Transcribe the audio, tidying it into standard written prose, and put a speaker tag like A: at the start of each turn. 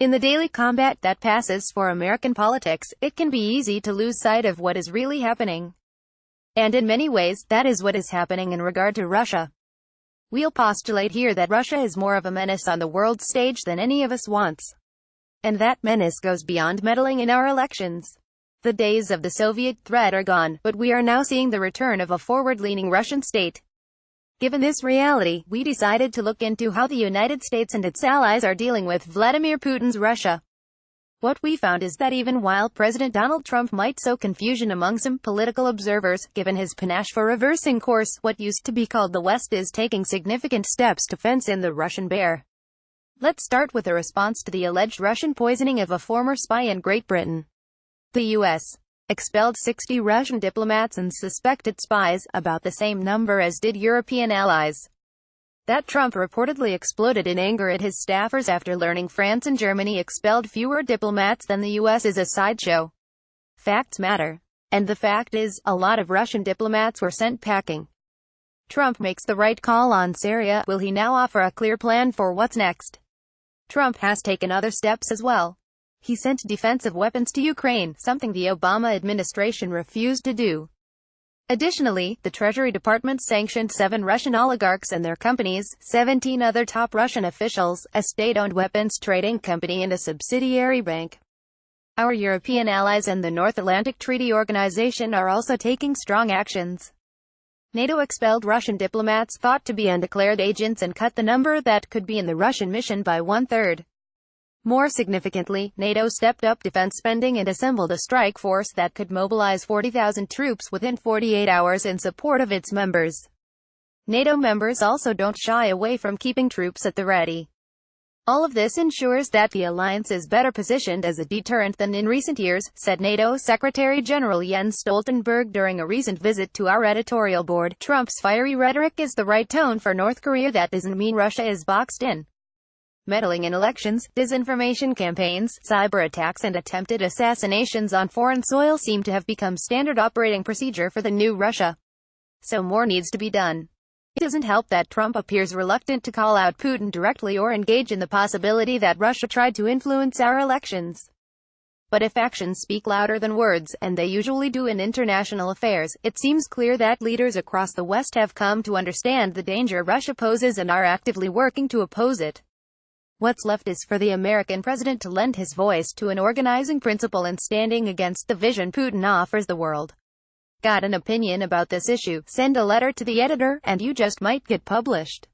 A: In the daily combat that passes for American politics, it can be easy to lose sight of what is really happening. And in many ways, that is what is happening in regard to Russia. We'll postulate here that Russia is more of a menace on the world stage than any of us wants. And that menace goes beyond meddling in our elections. The days of the Soviet threat are gone, but we are now seeing the return of a forward-leaning Russian state. Given this reality, we decided to look into how the United States and its allies are dealing with Vladimir Putin's Russia. What we found is that even while President Donald Trump might sow confusion among some political observers, given his panache for reversing course, what used to be called the West is taking significant steps to fence in the Russian bear. Let's start with a response to the alleged Russian poisoning of a former spy in Great Britain. The U.S. expelled 60 Russian diplomats and suspected spies, about the same number as did European allies. That Trump reportedly exploded in anger at his staffers after learning France and Germany expelled fewer diplomats than the U.S. is a sideshow. Facts matter. And the fact is, a lot of Russian diplomats were sent packing. Trump makes the right call on Syria. Will he now offer a clear plan for what's next? Trump has taken other steps as well. He sent defensive weapons to Ukraine, something the Obama administration refused to do. Additionally, the Treasury Department sanctioned 7 Russian oligarchs and their companies, 17 other top Russian officials, a state-owned weapons trading company and a subsidiary bank. Our European allies and the North Atlantic Treaty Organization are also taking strong actions. NATO expelled Russian diplomats thought to be undeclared agents and cut the number that could be in the Russian mission by 1/3. More significantly, NATO stepped up defense spending and assembled a strike force that could mobilize 40,000 troops within 48 hours in support of its members. NATO members also don't shy away from keeping troops at the ready. All of this ensures that the alliance is better positioned as a deterrent than in recent years, said NATO Secretary-General Jens Stoltenberg during a recent visit to our editorial board. Trump's fiery rhetoric is the right tone for North Korea. That doesn't mean Russia is boxed in. Meddling in elections, disinformation campaigns, cyber attacks and attempted assassinations on foreign soil seem to have become standard operating procedure for the new Russia. So more needs to be done. It doesn't help that Trump appears reluctant to call out Putin directly or engage in the possibility that Russia tried to influence our elections. But if actions speak louder than words, and they usually do in international affairs, it seems clear that leaders across the West have come to understand the danger Russia poses and are actively working to oppose it. What's left is for the American president to lend his voice to an organizing principle and standing against the vision Putin offers the world. Got an opinion about this issue? Send a letter to the editor, and you just might get published.